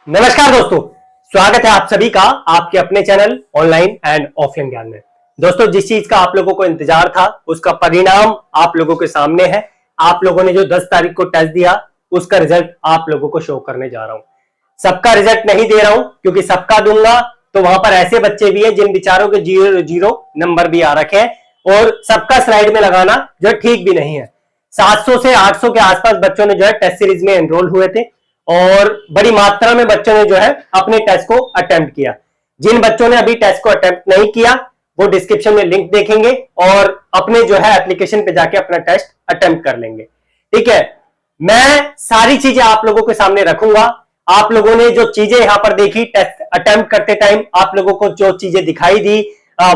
नमस्कार दोस्तों, स्वागत है आप सभी का आपके अपने चैनल ऑनलाइन एंड ऑफलाइन ज्ञान में। दोस्तों, जिस चीज का आप लोगों को इंतजार था उसका परिणाम आप लोगों के सामने है। आप लोगों ने जो 10 तारीख को टेस्ट दिया उसका रिजल्ट आप लोगों को शो करने जा रहा हूं। सबका रिजल्ट नहीं दे रहा हूं क्योंकि सबका दूंगा तो वहां पर ऐसे बच्चे भी हैं जिन बेचारों के 0 नंबर भी आ रखे हैं और सबका स्लाइड में लगाना जो ठीक भी नहीं है। 700 से 800 के आसपास बच्चों ने जो है टेस्ट सीरीज में एनरोल हुए थे और बड़ी मात्रा में बच्चों ने जो है अपने टेस्ट को अटेम्प्ट किया। जिन बच्चों ने अभी टेस्ट को अटेम्प्ट नहीं किया वो डिस्क्रिप्शन में लिंक देखेंगे और अपने जो है एप्लीकेशन पे जाके अपना टेस्ट अटेम्प्ट कर लेंगे। ठीक है, मैं सारी चीजें आप लोगों के सामने रखूंगा। आप लोगों ने जो चीजें यहां पर देखी टेस्ट अटेम्प्ट करते टाइम, आप लोगों को जो चीजें दिखाई दी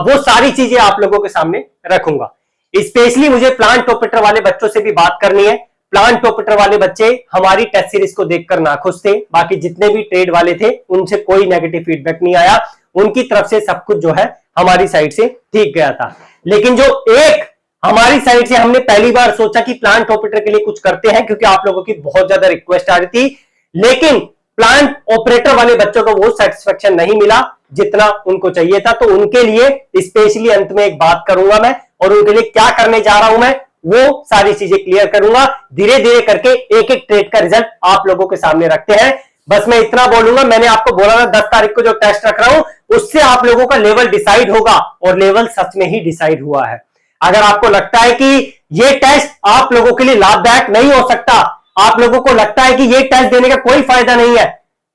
वो सारी चीजें आप लोगों के सामने रखूंगा। स्पेशली मुझे प्लांट ऑपरेटर वाले बच्चों से भी बात करनी है। प्लांट ऑपरेटर वाले बच्चे हमारी टेस्ट सीरीज को देखकर नाखुश थे, बाकी जितने भी ट्रेड वाले थे उनसे कोई नेगेटिव फीडबैक नहीं आया। उनकी तरफ से सब कुछ जो है हमारी साइड से ठीक गया था। लेकिन जो एक हमारी साइड से हमने पहली बार सोचा कि प्लांट ऑपरेटर के लिए कुछ करते हैं, क्योंकि आप लोगों की बहुत ज्यादा रिक्वेस्ट आ रही थी, लेकिन प्लांट ऑपरेटर वाले बच्चों को वो सेटिस्फेक्शन नहीं मिला जितना उनको चाहिए था। तो उनके लिए स्पेशली अंत में एक बात करूंगा मैं, और उनके लिए क्या करने जा रहा हूं मैं वो सारी चीजें क्लियर करूंगा। धीरे धीरे करके एक एक ट्रेड का रिजल्ट आप लोगों के सामने रखते हैं। बस मैं इतना बोलूंगा, मैंने आपको बोला ना 10 तारीख को जो टेस्ट रख रहा हूं उससे आप लोगों का लेवल डिसाइड होगा, और लेवल सच में ही डिसाइड हुआ है। अगर आपको लगता है कि ये टेस्ट आप लोगों के लिए लाभदायक नहीं हो सकता, आप लोगों को लगता है कि ये टेस्ट देने का कोई फायदा नहीं है,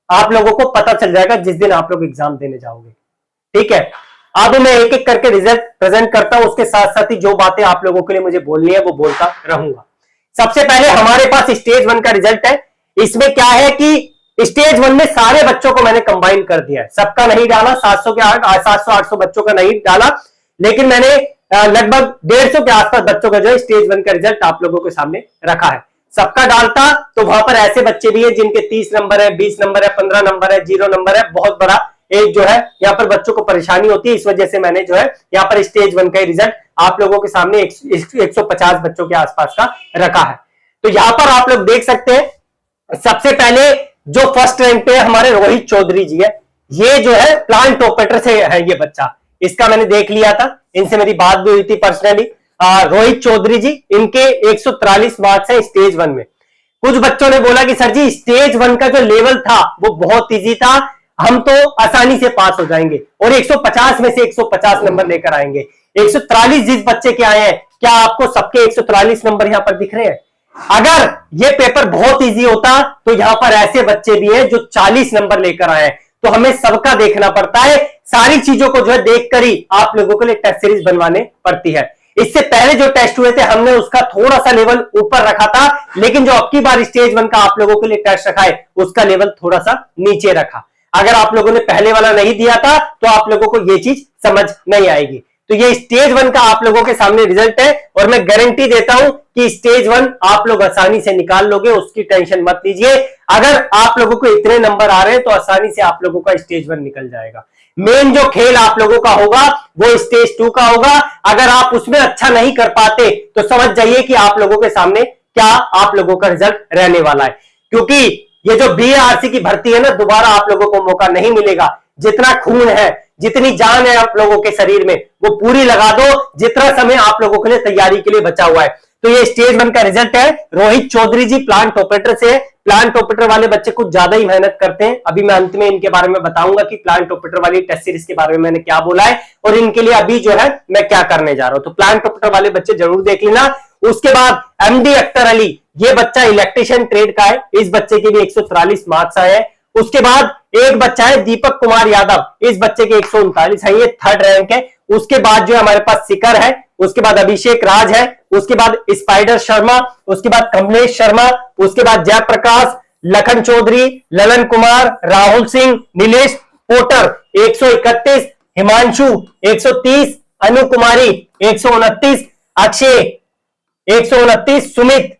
आप लोगों को पता चल जाएगा जिस दिन आप लोग एग्जाम देने जाओगे। ठीक है, अब मैं एक एक करके रिजल्ट प्रेजेंट करता हूं, उसके साथ साथ ही जो बातें आप लोगों के लिए मुझे बोलनी है वो बोलता रहूंगा। सबसे पहले हमारे पास स्टेज 1 का रिजल्ट है। इसमें क्या है कि स्टेज 1 में सारे बच्चों को मैंने कंबाइन कर दिया है, सबका नहीं डाला, 700-800 बच्चों का नहीं डाला, लेकिन मैंने लगभग 150 के आसपास बच्चों का जो है स्टेज 1 का रिजल्ट आप लोगों के सामने रखा है। सबका डालता तो वहां पर ऐसे बच्चे भी है जिनके 30 नंबर है, 20 नंबर है, 15 नंबर है, 0 नंबर है, बहुत बड़ा एक जो है यहाँ पर बच्चों को परेशानी होती है। इस वजह से मैंने जो है यहाँ पर स्टेज 1 का रिजल्ट आप लोगों के सामने 150 बच्चों के आसपास का रखा है। तो यहाँ पर आप लोग देख सकते हैं, सबसे पहले जो फर्स्ट रैंक पे है हमारे रोहित चौधरी जी है। ये जो है प्लांट ऑपरेटर से है ये बच्चा, इसका मैंने देख लिया था, इनसे मेरी बात भी हुई थी पर्सनली। रोहित चौधरी जी, इनके 143 मार्क्स है स्टेज 1 में। कुछ बच्चों ने बोला कि सर जी स्टेज 1 का जो लेवल था वो बहुत इजी था, हम तो आसानी से पास हो जाएंगे और 150 में से 150 नंबर लेकर आएंगे। 143 जिस बच्चे के आए हैं, क्या आपको सबके 143 नंबर यहां पर दिख रहे हैं? अगर ये पेपर बहुत इजी होता तो यहां पर ऐसे बच्चे भी हैं जो 40 नंबर लेकर आए हैं। तो हमें सबका देखना पड़ता है, सारी चीजों को जो है देखकर ही आप लोगों के लिए टेस्ट सीरीज बनवाने पड़ती है। इससे पहले जो टेस्ट हुए थे हमने उसका थोड़ा सा लेवल ऊपर रखा था, लेकिन जो अब की बार स्टेज 1 का आप लोगों के लिए टेस्ट रखा है उसका लेवल थोड़ा सा नीचे रखा। अगर आप लोगों ने पहले वाला नहीं दिया था तो आप लोगों को ये चीज समझ नहीं आएगी। तो ये स्टेज 1 का आप लोगों के सामने रिजल्ट है, और मैं गारंटी देता हूं कि स्टेज 1 आप लोग आसानी से निकाल लोगे, उसकी टेंशन मत लीजिए। अगर आप लोगों को इतने नंबर आ रहे हैं तो आसानी से आप लोगों का स्टेज 1 निकल जाएगा। मेन जो खेल आप लोगों का होगा वो स्टेज 2 का होगा। अगर आप उसमें अच्छा नहीं कर पाते तो समझ जाइए कि आप लोगों के सामने क्या आप लोगों का रिजल्ट रहने वाला है, क्योंकि ये जो बीएआरसी की भर्ती है ना, दोबारा आप लोगों को मौका नहीं मिलेगा। जितना खून है, जितनी जान है आप लोगों के शरीर में वो पूरी लगा दो, जितना समय आप लोगों के लिए तैयारी के लिए बचा हुआ है। तो ये स्टेज 1 का रिजल्ट है। रोहित चौधरी जी प्लांट ऑपरेटर से। प्लांट ऑपरेटर वाले बच्चे कुछ ज्यादा ही मेहनत करते हैं। अभी मैं अंत में इनके बारे में बताऊंगा कि प्लांट ऑपरेटर वाली टेस्ट सीरीज के बारे में मैंने क्या बोला है और इनके लिए अभी जो है मैं क्या करने जा रहा हूं। तो प्लांट ऑपरेटर वाले बच्चे जरूर देख लेना। उसके बाद एमडी अख्तर अली, ये बच्चा इलेक्ट्रिशियन ट्रेड का है, इस बच्चे के भी 143 मार्क्स आए हैं। उसके बाद एक बच्चा है दीपक कुमार यादव, इस बच्चे के 139 है, ये 3rd रैंक है। उसके बाद जो हमारे पास सिकर है, उसके बाद अभिषेक राज है, उसके बाद स्पाइडर शर्मा, उसके बाद कमलेश शर्मा, उसके बाद जयप्रकाश, लखन चौधरी, ललन कुमार, राहुल सिंह, नीलेश पोटर 131, हिमांशु 130, अनु कुमारी 129, अक्षय 129, सुमित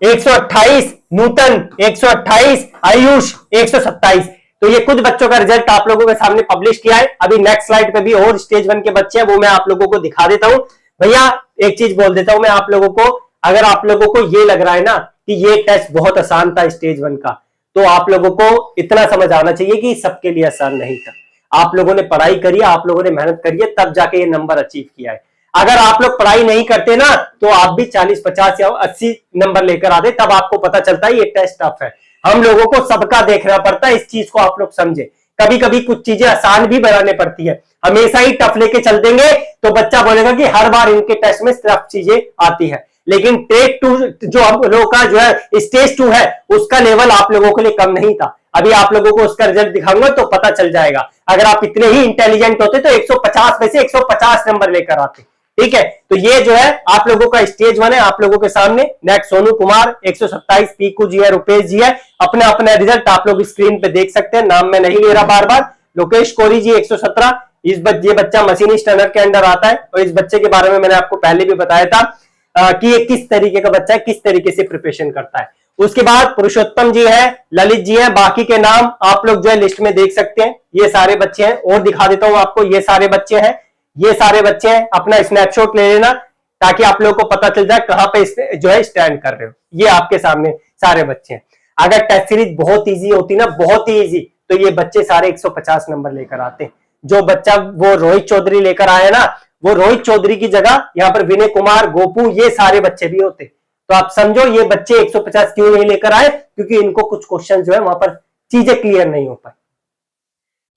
128, नूतन 128, आयुष 127। तो ये कुछ बच्चों का रिजल्ट आप लोगों के सामने पब्लिश किया है। अभी नेक्स्ट स्लाइड पे भी और स्टेज 1 के बच्चे हैं, वो मैं आप लोगों को दिखा देता हूं। भैया एक चीज बोल देता हूं मैं आप लोगों को, अगर आप लोगों को ये लग रहा है ना कि ये टेस्ट बहुत आसान था स्टेज 1 का, तो आप लोगों को इतना समझ आना चाहिए कि सबके लिए आसान नहीं था। आप लोगों ने पढ़ाई करी है, आप लोगों ने मेहनत करी है, तब जाके ये नंबर अचीव किया है। अगर आप लोग पढ़ाई नहीं करते ना तो आप भी 40, 50 या 80 नंबर लेकर आते, तब आपको पता चलता है ये टेस्ट टफ है। हम लोगों को सबका देखना पड़ता है, इस चीज को आप लोग समझे। कभी कभी कुछ चीजें आसान भी बनाने पड़ती है। हमेशा ही टफ लेके चल देंगे तो बच्चा बोलेगा कि हर बार इनके टेस्ट में टफ चीजें आती है। लेकिन टेक 2 जो हम लोगों का जो है स्टेज 2 है, उसका लेवल आप लोगों के लिए कम नहीं था। अभी आप लोगों को उसका रिजल्ट दिखाऊंगा तो पता चल जाएगा। अगर आप इतने ही इंटेलिजेंट होते तो 150 में से 150 नंबर लेकर आते। ठीक है, तो ये जो है आप लोगों का स्टेज 1 है आप लोगों के सामने। नेक्स्ट सोनू कुमार 127, पीकू जी है, रुपेश जी है। अपना अपना रिजल्ट आप लोग स्क्रीन पे देख सकते हैं, नाम मैं नहीं ले रहा बार बार। लोकेश कोरी जी 117, ये बच्चा मशीनिस्ट टनर के अंडर आता है। और इस बच्चे के बारे में मैंने आपको पहले भी बताया था कि ये किस तरीके का बच्चा है, किस तरीके से प्रिपरेशन करता है। उसके बाद पुरुषोत्तम जी है, ललित जी है, बाकी के नाम आप लोग जो है लिस्ट में देख सकते हैं। ये सारे बच्चे हैं, और दिखा देता हूं आपको, ये सारे बच्चे हैं, ये सारे बच्चे हैं। अपना स्नैपशॉट ले लेना ताकि आप लोगों को पता चल जाए कहां पे जो है स्टैंड कर रहे हो। ये आपके सामने सारे बच्चे हैं। अगर टेस्ट सीरीज बहुत ईजी होती ना, बहुत ही ईजी, तो ये बच्चे सारे 150 नंबर लेकर आते। जो बच्चा वो रोहित चौधरी लेकर आया ना, वो रोहित चौधरी की जगह यहाँ पर विनय कुमार, गोपू, ये सारे बच्चे भी होते। तो आप समझो ये बच्चे 150 क्यों नहीं लेकर आए, क्योंकि इनको कुछ क्वेश्चन जो है वहां पर चीजें क्लियर नहीं हो पाई।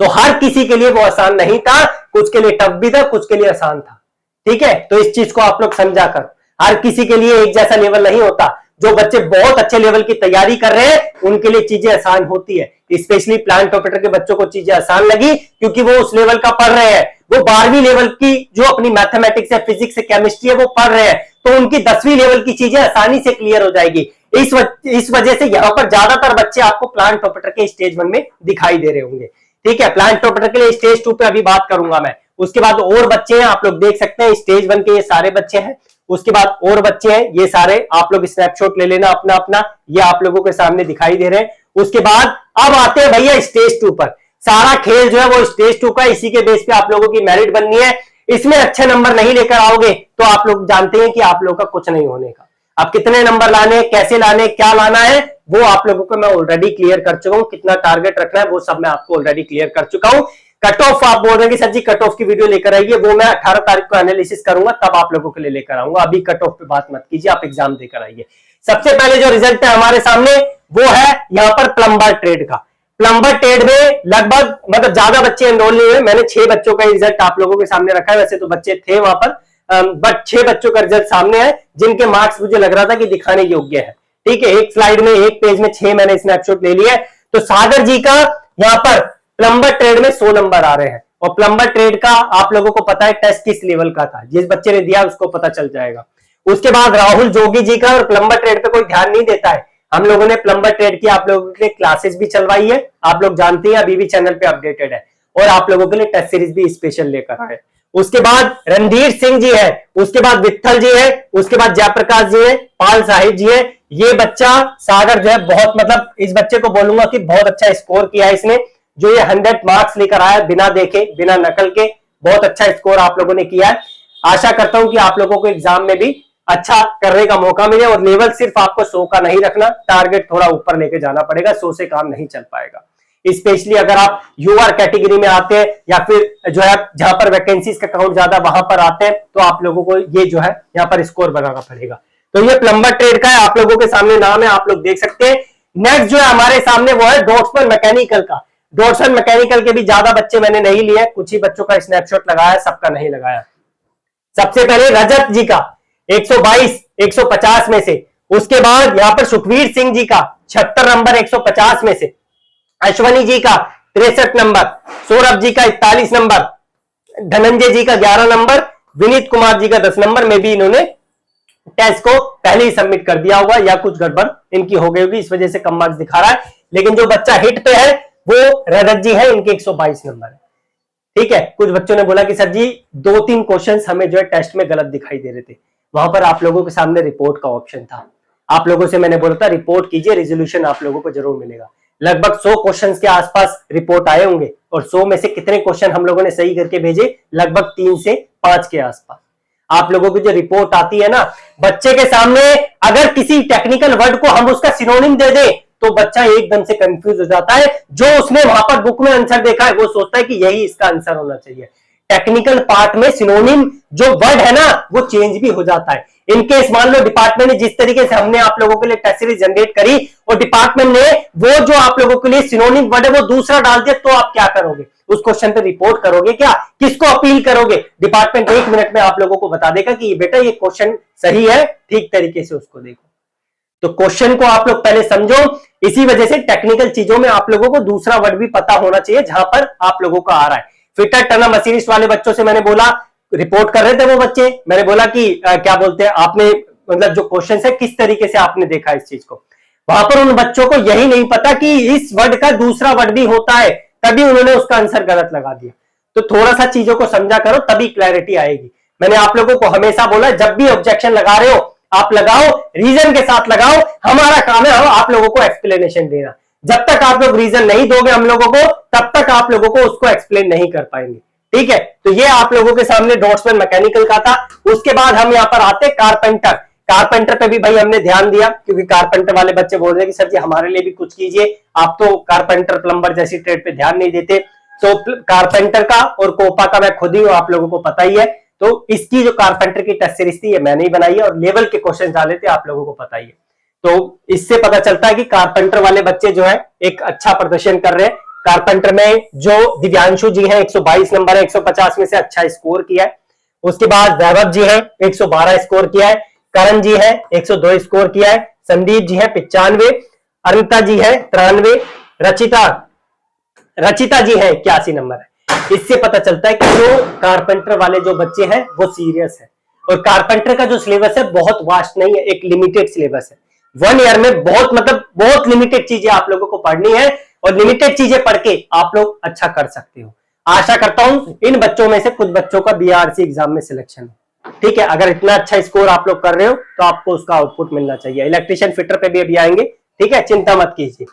तो हर किसी के लिए वो आसान नहीं था, कुछ के लिए टफ भी था, कुछ के लिए आसान था। ठीक है, तो इस चीज को आप लोग समझा कर, हर किसी के लिए एक जैसा लेवल नहीं होता। जो बच्चे बहुत अच्छे लेवल की तैयारी कर रहे हैं उनके लिए चीजें आसान होती है। स्पेशली प्लांट ऑपरेटर के बच्चों को चीजें आसान लगी क्योंकि वो उस लेवल का पढ़ रहे हैं। वो 12वीं लेवल की जो अपनी मैथमेटिक्स है, फिजिक्स है, केमिस्ट्री है, वो पढ़ रहे हैं, तो उनकी 10वीं लेवल की चीजें आसानी से क्लियर हो जाएगी। इस वजह से यहां पर ज्यादातर बच्चे आपको प्लांट ऑपरेटर के स्टेज 1 में दिखाई दे रहे होंगे। ठीक है, प्लांट ऑपरेटर के लिए स्टेज 2 पे अभी बात करूंगा मैं। उसके बाद और बच्चे हैं, आप लोग देख सकते हैं स्टेज 1 के ये सारे बच्चे हैं। उसके बाद और बच्चे हैं, ये सारे आप लोग स्नैपशॉट ले लेना अपना अपना, ये आप लोगों के सामने दिखाई दे रहे हैं। उसके बाद अब आते हैं भैया स्टेज 2 पर। सारा खेल जो है वो स्टेज 2 का, इसी के बेस पे आप लोगों की मेरिट बननी है। इसमें अच्छे नंबर नहीं लेकर आओगे तो आप लोग जानते हैं कि आप लोगों का कुछ नहीं होने का। अब कितने नंबर लाने, कैसे लाने, क्या लाना है, वो आप लोगों को मैं ऑलरेडी क्लियर कर चुका हूं। कितना टारगेट रखना है वो सब मैं आपको ऑलरेडी क्लियर कर चुका हूं। कट ऑफ आप बोल रहे हैं कि सर जी कट ऑफ की वीडियो लेकर आइए, वो मैं 18 तारीख को एनालिसिस करूंगा, तब आप लोगों के लिए लेकर आऊंगा। अभी कट ऑफ पे बात मत कीजिए, आप एग्जाम देकर आइए। सबसे पहले जो रिजल्ट है हमारे सामने वो है यहाँ पर प्लम्बर ट्रेड का। प्लम्बर ट्रेड में लगभग मतलब ज्यादा बच्चे एनरोल नहीं हुए। मैंने 6 बच्चों का रिजल्ट आप लोगों के सामने रखा है। वैसे तो बच्चे थे वहां पर, बट 6 बच्चों का रिजल्ट सामने है जिनके मार्क्स मुझे लग रहा था कि दिखाने योग्य है। ठीक है, एक स्लाइड में, एक पेज में 6 मैंने स्नैपशॉट ले लिया है। तो सागर जी का यहाँ पर प्लम्बर ट्रेड में 100 नंबर आ रहे हैं। और प्लम्बर ट्रेड का आप लोगों को पता है टेस्ट किस लेवल का था, जिस बच्चे ने दिया उसको पता चल जाएगा। उसके बाद राहुल जोगी जी का, और प्लम्बर ट्रेड पे कोई ध्यान नहीं देता है। हम लोगों ने प्लम्बर ट्रेड की आप लोगों के लिए क्लासेस भी चलवाई है, आप लोग जानते हैं, अभी भी चैनल पे अपडेटेड है। और आप लोगों के लिए टेस्ट सीरीज भी स्पेशल लेकर आए। उसके बाद रणधीर सिंह जी है, उसके बाद विठल जी है, उसके बाद जयप्रकाश जी है, पाल साहिब जी है। ये बच्चा सागर जो है बहुत, मतलब इस बच्चे को बोलूंगा कि बहुत अच्छा स्कोर किया है इसने। जो ये 100 मार्क्स लेकर आया बिना देखे, बिना नकल के, बहुत अच्छा स्कोर आप लोगों ने किया है। आशा करता हूं कि आप लोगों को एग्जाम में भी अच्छा करने का मौका मिले। और लेवल सिर्फ आपको 100 का नहीं रखना, टारगेट थोड़ा ऊपर लेके जाना पड़ेगा, 100 से काम नहीं चल पाएगा। स्पेशली अगर आप यूआर कैटेगरी में आते हैं या फिर जो है जहां पर वैकेंसीज का काउंट ज्यादा वहां पर आते हैं, तो आप लोगों को ये जो है यहाँ पर स्कोर बनाना पड़ेगा। तो ये प्लम्बर ट्रेड का है, आप लोगों के सामने नाम है, आप लोग देख सकते हैं। नेक्स्ट जो है हमारे सामने वो है डॉट्समैन मैकेनिकल का। डॉट्समैन मैकेनिकल के भी ज्यादा बच्चे मैंने नहीं लिए, कुछ ही बच्चों का स्नैपशॉट लगाया, सबका नहीं लगाया। सबसे पहले रजत जी का 122 150 में से। उसके बाद यहाँ पर सुखवीर सिंह जी का 76 नंबर 150 में से। अश्वनी जी का 63 नंबर, सौरभ जी का 41 नंबर, धनंजय जी का 11 नंबर, विनीत कुमार जी का 10 नंबर में भी इन्होंने टेस्ट को पहले ही सबमिट कर दिया होगा या कुछ गड़बड़ इनकी हो गई होगी, इस वजह से कम मार्क्स दिखा रहा है। लेकिन जो बच्चा हिट पे है वो रजत जी है, इनके 122 नंबर है। ठीक है, कुछ बच्चों ने बोला कि सर जी 2-3 क्वेश्चंस हमें जो है टेस्ट में गलत दिखाई दे रहे थे। वहां पर आप लोगों के सामने रिपोर्ट का ऑप्शन था। आप लोगों से मैंने बोला था रिपोर्ट कीजिए, रिजोल्यूशन आप लोगों को जरूर मिलेगा। लगभग 100 क्वेश्चंस के आसपास रिपोर्ट आए होंगे, और 100 में से कितने क्वेश्चन हम लोगों ने सही करके भेजे, लगभग 3 से 5 के आसपास। आप लोगों की जो रिपोर्ट आती है ना, बच्चे के सामने अगर किसी टेक्निकल वर्ड को हम उसका सिनोनिम दे दें तो बच्चा एकदम से कंफ्यूज हो जाता है। जो उसने वहां पर बुक में आंसर देखा है वो सोचता है कि यही इसका आंसर होना चाहिए। टेक्निकल पार्ट में सिनोनिम जो वर्ड है ना वो चेंज भी हो जाता है। इनकेस मान लो डिपार्टमेंट ने जिस तरीके से हमने आप लोगों के लिए टेस्ट सीरीज जनरेट करी और डिपार्टमेंट ने वो जो आप लोगों के लिए सिनोनिम वर्ड है वो दूसरा डाल दिया, तो आप क्या करोगे? उस क्वेश्चन पे रिपोर्ट करोगे क्या? किसको अपील करोगे? डिपार्टमेंट 1 मिनट में आप लोगों को बता देगा कि बेटा ये क्वेश्चन सही है, ठीक तरीके से उसको देखो। तो क्वेश्चन को आप लोग पहले समझो। इसी वजह से टेक्निकल चीजों में आप लोगों को दूसरा वर्ड भी पता होना चाहिए जहां पर आप लोगों का आ रहा है। फिटर टर्नर मशीनिस्ट वाले बच्चों से मैंने बोला, रिपोर्ट कर रहे थे वो बच्चे, मैंने बोला कि क्या बोलते हैं आपने, मतलब जो क्वेश्चन है किस तरीके से आपने देखा इस चीज को। वहां पर उन बच्चों को यही नहीं पता कि इस वर्ड का दूसरा वर्ड भी होता है, तभी उन्होंने उसका आंसर गलत लगा दिया। तो थोड़ा सा चीजों को समझा करो, तभी क्लैरिटी आएगी। मैंने आप लोगों को हमेशा बोला जब भी ऑब्जेक्शन लगा रहे हो आप लगाओ, रीजन के साथ लगाओ। हमारा काम है आप लोगों को एक्सप्लेनेशन देना। जब तक आप लोग रीजन नहीं दोगे हम लोगों को, तब तक आप लोगों को उसको एक्सप्लेन नहीं कर पाएंगे। ठीक है, तो ये आप लोगों के सामने डॉट्समैन मैकेनिकल का था। उसके बाद हम यहाँ पर आते कारपेंटर। कारपेंटर पे भी भाई हमने ध्यान दिया, क्योंकि कारपेंटर वाले बच्चे बोल रहे हैं कि सर जी हमारे लिए भी कुछ कीजिए, आप तो कारपेंटर प्लम्बर जैसी ट्रेड पे ध्यान नहीं देते। तो कारपेंटर का और कोपा का मैं खुद ही हूं, आप लोगों को पता ही है। तो इसकी जो कारपेंटर की टेस्ट सीरीज थी ये मैंने ही बनाई है और लेवल के क्वेश्चन डाले थे, आप लोगों को पता ही है। तो इससे पता चलता है कि कारपेंटर वाले बच्चे जो है एक अच्छा प्रदर्शन कर रहे हैं। कारपेंटर में जो दिव्यांशु जी हैं 122 नंबर है, 150 में से अच्छा स्कोर किया है। उसके बाद वैभव जी हैं 112 स्कोर किया है, करण जी है 102 स्कोर किया है, संदीप जी है 95, अनिता जी है 93, रचिता जी है 81 नंबर है। इससे पता चलता है कि जो कारपेंटर वाले जो बच्चे हैं वो सीरियस है। और कारपेंटर का जो सिलेबस है बहुत वास्ट नहीं है, एक लिमिटेड सिलेबस है। 1 ईयर में बहुत मतलब बहुत लिमिटेड चीजें आप लोगों को पढ़नी है और लिमिटेड चीजें पढ़ के आप लोग अच्छा कर सकते हो। आशा करता हूं इन बच्चों में से कुछ बच्चों का बीआरसी एग्जाम में सिलेक्शन हो। ठीक है, अगर इतना अच्छा स्कोर आप लोग कर रहे हो तो आपको उसका आउटपुट मिलना चाहिए। इलेक्ट्रिशियन फिटर पे भी अभी आएंगे, ठीक है, चिंता मत कीजिए।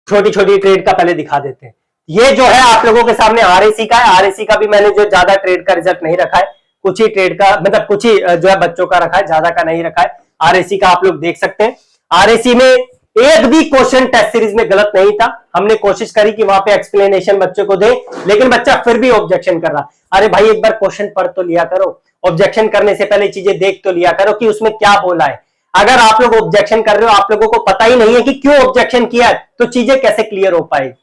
छोटी छोटी ट्रेड का पहले दिखा देते हैं। ये जो है आप लोगों के सामने आरएसी का है। आरएसी का भी मैंने जो ज्यादा ट्रेड का रिजल्ट नहीं रखा है, कुछ ही ट्रेड का मतलब कुछ ही जो है बच्चों का रखा है, ज्यादा का नहीं रखा है। आरएसी का आप लोग देख सकते हैं। आरएसी में एक भी क्वेश्चन टेस्ट सीरीज में गलत नहीं था। हमने कोशिश करी कि वहां पे एक्सप्लेनेशन बच्चों को दे, लेकिन बच्चा फिर भी ऑब्जेक्शन कर रहा। अरे भाई एक बार क्वेश्चन पढ़ तो लिया करो, ऑब्जेक्शन करने से पहले चीजें देख तो लिया करो कि उसमें क्या बोला है। अगर आप लोग ऑब्जेक्शन कर रहे हो, आप लोगों को पता ही नहीं है कि क्यों ऑब्जेक्शन किया है, तो चीजें कैसे क्लियर हो पाएगी।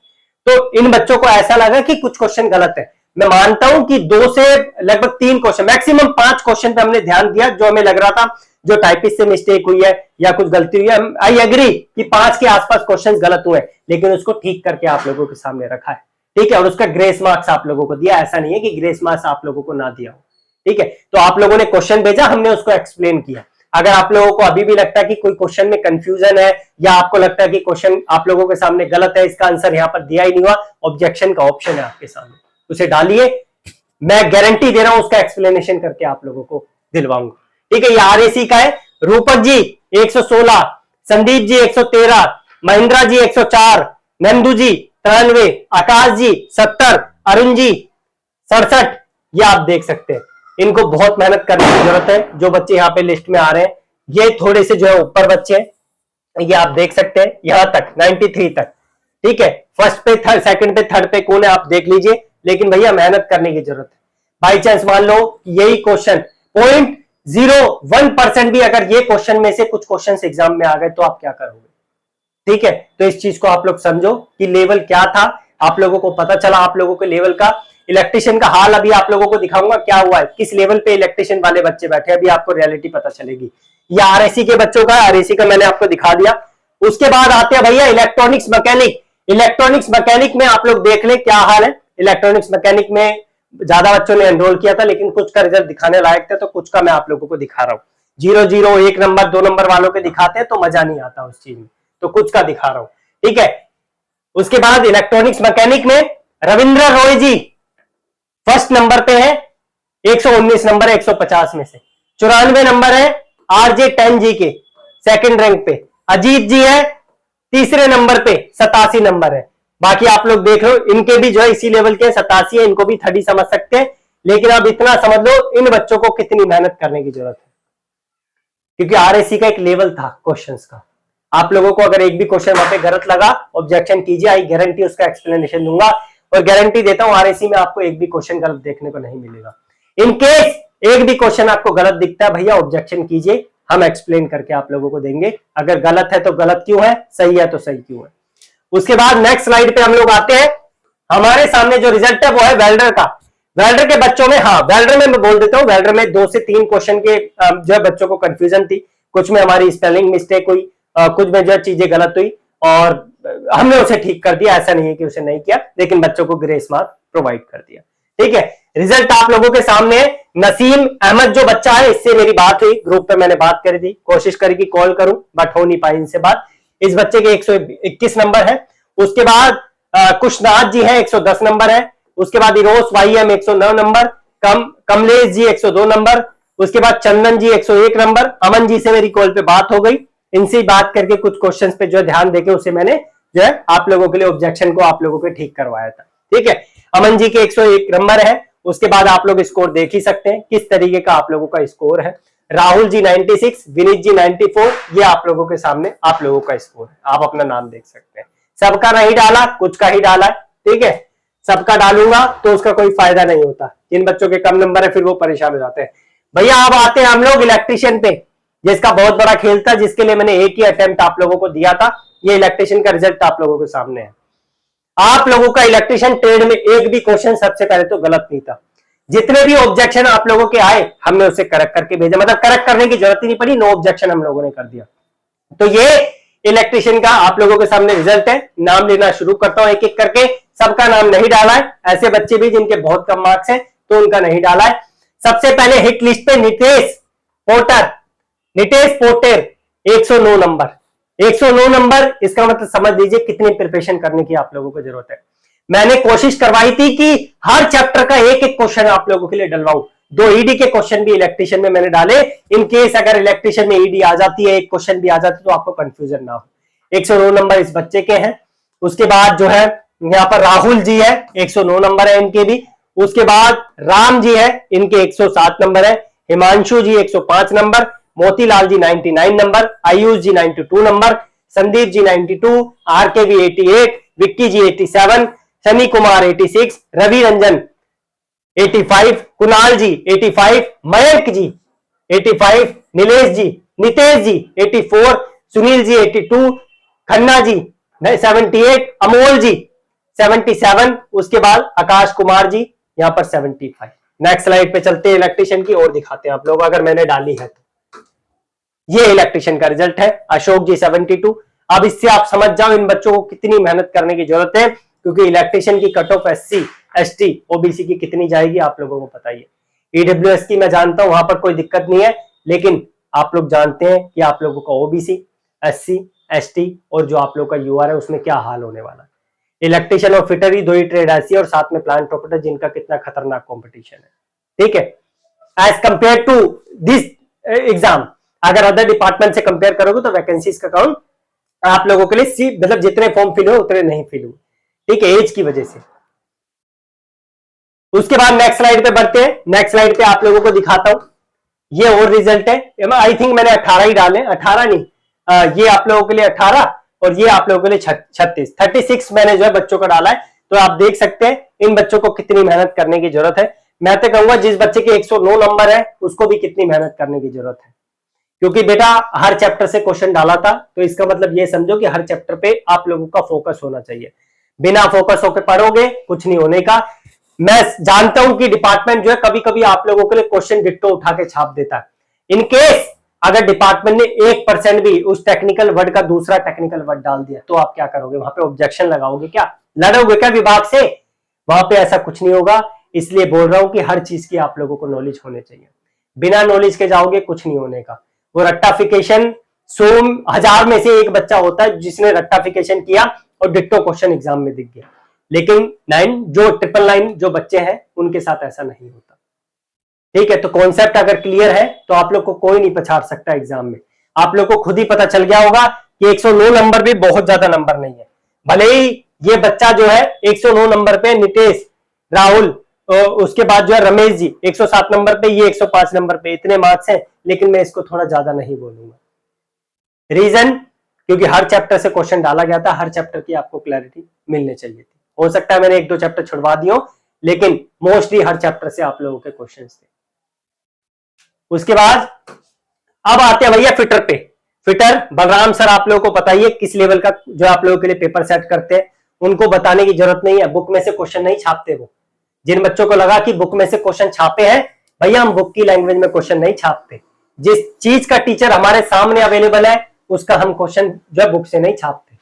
तो इन बच्चों को ऐसा लगा कि कुछ क्वेश्चन गलत है। मैं मानता हूं कि 2 से लगभग 3 क्वेश्चन, मैक्सिमम 5 क्वेश्चन पे हमने ध्यान दिया, जो हमें लग रहा था जो टाइपिस्ट से मिस्टेक हुई है या कुछ गलती हुई है। आई एग्री कि 5 के आसपास क्वेश्चन गलत हुए, लेकिन उसको ठीक करके आप लोगों के सामने रखा है। ठीक है, और उसका ग्रेस मार्क्स आप लोगों को दिया। ऐसा नहीं है कि ग्रेस मार्क्स आप लोगों को ना दिया हो। ठीक है, तो आप लोगों ने क्वेश्चन भेजा, हमने उसको एक्सप्लेन किया। अगर आप लोगों को अभी भी लगता है कि कोई क्वेश्चन में कंफ्यूजन है या आपको लगता है कि क्वेश्चन आप लोगों के सामने गलत है, इसका आंसर यहां पर दिया ही नहीं हुआ, ऑब्जेक्शन का ऑप्शन है आपके सामने, उसे डालिए। मैं गारंटी दे रहा हूं उसका एक्सप्लेनेशन करके आप लोगों को दिलवाऊंगा। ठीक है, ये आरएसी का है। रूपक जी 116, संदीप जी 113, महेंद्रा जी 104, नंदू जी 93, आकाश जी 70, अरुण जी 67। ये आप देख सकते हैं। इनको बहुत मेहनत करने की जरूरत है। जो बच्चे यहाँ पे लिस्ट में आ रहे हैं ये थोड़े से जो है ऊपर बच्चे हैं, ये आप देख सकते हैं यहां तक 93 तक। ठीक है, फर्स्ट पे थर्ड, सेकंड पे थर्ड पे कौन है आप देख लीजिए, लेकिन भैया मेहनत करने की जरूरत है। बाई चांस मान लो यही क्वेश्चन 0.01% भी अगर ये क्वेश्चन में से कुछ क्वेश्चन एग्जाम में आ गए तो आप क्या करोगे। ठीक है, तो इस चीज को आप लोग समझो कि लेवल क्या था, आप लोगों को पता चला आप लोगों के लेवल का। इलेक्ट्रिशियन का हाल अभी आप लोगों को दिखाऊंगा क्या हुआ है, किस लेवल पे इलेक्ट्रिशियन वाले बच्चे बैठे, अभी आपको रियलिटी पता चलेगी। ये आरएसी के बच्चों का, आरएसी का मैंने आपको दिखा दिया। उसके बाद आते हैं भैया इलेक्ट्रॉनिक्स मैकेनिक। इलेक्ट्रॉनिक्स मैकेनिक में आप लोग देख ले क्या हाल है। इलेक्ट्रॉनिक्स मैकेनिक में ज्यादा बच्चों ने एनरोल किया था, लेकिन कुछ का रिजल्ट दिखाने लायक था, तो कुछ का मैं आप लोगों को दिखा रहा हूँ। 0, 0, 1 नंबर 2 नंबर वालों के दिखाते हैं तो मजा नहीं आता उस चीज में, तो कुछ का दिखा रहा हूं। ठीक है, उसके बाद इलेक्ट्रॉनिक्स मैकेनिक में रविंद्र रॉय जी फर्स्ट नंबर पे है, 119 नंबर है 150 में से। 94 नंबर है आरजे 10 जी के सेकंड रैंक पे। अजीत जी है तीसरे नंबर पे, 87 नंबर है। बाकी आप लोग देख लो, इनके भी जो है इसी लेवल के 87 है, इनको भी 30 समझ सकते हैं। लेकिन अब इतना समझ लो इन बच्चों को कितनी मेहनत करने की जरूरत है, क्योंकि आरएसी का एक लेवल था क्वेश्चंस का। आप लोगों को अगर एक भी क्वेश्चन वहां पे गलत लगा, ऑब्जेक्शन कीजिए, आई गारंटी उसका एक्सप्लेनेशन दूंगा और गारंटी देता हूं आरएसी में आपको एक भी क्वेश्चन गलत देखने को नहीं मिलेगा। इन केस एक भी क्वेश्चन आपको गलत दिखता है भैया ऑब्जेक्शन कीजिए, हम एक्सप्लेन करके आप लोगों को देंगे। अगर गलत है तो गलत क्यों है, सही है तो सही क्यों है। उसके बाद नेक्स्ट स्लाइड पे हम लोग आते हैं। हमारे सामने जो रिजल्ट है वो है वेल्डर का। वेल्डर के बच्चों में, हाँ वेल्डर में मैं बोल देता हूं, वेल्डर में 2 से 3 क्वेश्चन के जो है बच्चों को कंफ्यूजन थी, कुछ में हमारी स्पेलिंग मिस्टेक हुई, कुछ में जो चीजें गलत हुई और हमने उसे ठीक कर दिया। ऐसा नहीं है कि उसे नहीं किया, लेकिन बच्चों को ग्रेस मार्क प्रोवाइड कर दिया। ठीक है, रिजल्ट आप लोगों के सामने है। नसीम अहमद जो बच्चा है, इससे मेरी बात हुई, ग्रुप पे मैंने बात करी थी, कोशिश करी कि कॉल करूं बट हो नहीं पाई इनसे बात। इस बच्चे के 121 नंबर है। उसके बाद कुशनाथ जी है 110 नंबर है। उसके बाद Eros YM 109 number, Kamlesh ji 102 number. उसके बाद चंदन जी 101 नंबर। अमन जी से मेरी कॉल पे बात हो गई, इनसे बात करके कुछ क्वेश्चंस पे जो है ध्यान देके उसे मैंने जो है आप लोगों के लिए ऑब्जेक्शन को आप लोगों के ठीक करवाया था। ठीक है, अमन जी के 101 नंबर है। उसके बाद आप लोग स्कोर देख ही सकते हैं किस तरीके का आप लोगों का स्कोर है। राहुल जी 96, विनीत जी 94, ये आप लोगों के सामने आप लोगों का स्कोर है। आप अपना नाम देख सकते हैं। सबका नहीं डाला, कुछ का ही डाला है। ठीक है, सबका डालूंगा तो उसका कोई फायदा नहीं होता। जिन बच्चों के कम नंबर है फिर वो परेशान हो जाते हैं। भैया अब आते हैं हम लोग इलेक्ट्रिशियन पे, जिसका बहुत बड़ा खेल था, जिसके लिए मैंने एक ही अटेम्प्ट आप लोगों को दिया था। ये इलेक्ट्रिशियन का रिजल्ट आप लोगों के सामने है। आप लोगों का इलेक्ट्रिशियन ट्रेड में एक भी क्वेश्चन सबसे पहले तो गलत नहीं था। जितने भी ऑब्जेक्शन आप लोगों के आए हमने उसे करेक्ट करके भेजा, मतलब करेक्ट करने की जरूरत ही नहीं पड़ी, नो ऑब्जेक्शन हम लोगों ने कर दिया। तो ये इलेक्ट्रिशियन का आप लोगों के सामने रिजल्ट है। नाम लेना शुरू करता हूं एक एक करके। सबका नाम नहीं डाला है, ऐसे बच्चे भी जिनके बहुत कम मार्क्स हैं तो उनका नहीं डाला है। सबसे पहले हिट लिस्ट पे नितेश पोटर 109 नंबर। 109 नंबर, इसका मतलब समझ लीजिए कितनी प्रिपरेशन करने की आप लोगों को जरूरत है। मैंने कोशिश करवाई थी कि हर चैप्टर का एक एक क्वेश्चन आप लोगों के लिए डलवाऊं। 2 ईडी के क्वेश्चन भी इलेक्ट्रिशियन में मैंने डाले, इन केस अगर इलेक्ट्रिशियन में ईडी आ जाती है, एक क्वेश्चन भी आ जाती है तो आपको कंफ्यूजन ना हो। 109 नंबर इस बच्चे के हैं। उसके बाद जो है यहाँ पर राहुल जी है, 109 नंबर है इनके भी। उसके बाद राम जी है, इनके 107 नंबर है। हिमांशु जी 105 नंबर। मोतीलाल जी 99 नंबर। आयुष जी 92 नंबर। संदीप जी 92, आरके भी 88, विक्की जी 87, शनि कुमार 86, रवि रंजन 85, कुणाल जी 85, मयंक जी 85, नीलेश जी, नितेश जी 84, सुनील जी 82, खन्ना जी 78, अमोल जी 77। उसके बाद आकाश कुमार जी यहां पर 75। नेक्स्ट स्लाइड पे चलते हैं, इलेक्ट्रिशियन की और दिखाते हैं आप लोग, अगर मैंने डाली है तो। ये इलेक्ट्रिशियन का रिजल्ट है, अशोक जी 72। अब इससे आप समझ जाओ इन बच्चों को कितनी मेहनत करने की जरूरत है, क्योंकि इलेक्ट्रिशियन की cut off SC ST OBC की कितनी जाएगी आप लोगों को पता ही है। EWS की मैं जानता हूं वहां पर कोई दिक्कत नहीं है, लेकिन आप लोग जानते हैं कि आप लोगों का OBC SC ST और जो आप लोग का UR है उसमें क्या हाल होने वाला है। इलेक्ट्रिशियन और फिटर ही 2 ही ट्रेड ऐसी है और साथ में प्लांट ऑपरेटर, जिनका कितना खतरनाक कॉम्पिटिशन है। ठीक है, as compare to this exam, अगर अदर डिपार्टमेंट से कंपेयर करोगे तो वैकेंसीज का काउंट आप लोगों के लिए मतलब जितने फॉर्म फिल हुए उतने नहीं फिल हुए। ठीक है, एज की वजह से। उसके बाद नेक्स्ट स्लाइड पे बढ़ते हैं। नेक्स्ट स्लाइड पे आप लोगों को दिखाता हूं, ये और रिजल्ट है। आई थिंक मैंने 18 ही डाले, 18 नहीं, ये आप लोगों के लिए 18 और ये आप लोगों के लिए 36, 36 मैंने जो है बच्चों का डाला है। तो आप देख सकते हैं इन बच्चों को कितनी मेहनत करने की जरूरत है। मैं तो कहूंगा जिस बच्चे के 109 नंबर है उसको भी कितनी मेहनत करने की जरूरत है, क्योंकि बेटा हर चैप्टर से क्वेश्चन डाला था, तो इसका मतलब ये समझो कि हर चैप्टर पे आप लोगों का फोकस होना चाहिए। बिना फोकस होकर पढ़ोगे कुछ नहीं होने का। मैं जानता हूं कि डिपार्टमेंट जो है कभी कभी आप लोगों के लिए क्वेश्चन डिट्टो उठा के छाप देता है। इन केस अगर डिपार्टमेंट ने 1% भी उस टेक्निकल वर्ड का दूसरा टेक्निकल वर्ड डाल दिया तो आप क्या करोगे? वहां पे ऑब्जेक्शन लगाओगे क्या? लड़ोगे क्या विभाग से? वहां पे ऐसा कुछ नहीं होगा। इसलिए बोल रहा हूं कि हर चीज की आप लोगों को नॉलेज होने चाहिए। बिना नॉलेज के जाओगे कुछ नहीं होने का। वो रट्टाफिकेशन 100,000 में से एक बच्चा होता है जिसने रट्टाफिकेशन किया और डिट्टो क्वेश्चन एग्जाम में दिख गया, लेकिन 9 जो बच्चे हैं उनके साथ ऐसा नहीं होता। ठीक है, तो कॉन्सेप्ट अगर क्लियर है तो आप लोग को कोई नहीं पछाड़ सकता एग्जाम में। आप लोग को खुद ही पता चल गया होगा कि 109 नंबर भी बहुत ज्यादा नंबर नहीं है। भले ही ये बच्चा जो है 109 नंबर पे नितेश, राहुल, उसके बाद जो है रमेश जी 107 नंबर पे, ये 105 नंबर पे, इतने मार्क्स हैं, लेकिन मैं इसको थोड़ा ज्यादा नहीं बोलूंगा। रीजन क्योंकि हर चैप्टर से क्वेश्चन डाला गया था, हर चैप्टर की आपको क्लैरिटी मिलनी चाहिए थी। हो सकता है मैंने 1-2 चैप्टर छुड़वा दियो, लेकिन मोस्टली हर चैप्टर से आप लोगों के क्वेश्चन थे। उसके बाद अब आते हैं भैया फिटर पे। फिटर बलराम सर आप लोगों को पता ही है किस लेवल का जो आप लोगों के लिए पेपर सेट करते हैं, उनको बताने की जरूरत नहीं है। बुक में से क्वेश्चन नहीं छापते वो। जिन बच्चों को लगा कि बुक में से क्वेश्चन छापे हैं, भैया हम बुक की लैंग्वेज में क्वेश्चन नहीं छापते। जिस चीज का टीचर हमारे सामने अवेलेबल है उसका हम क्वेश्चन जो है बुक से नहीं छापते,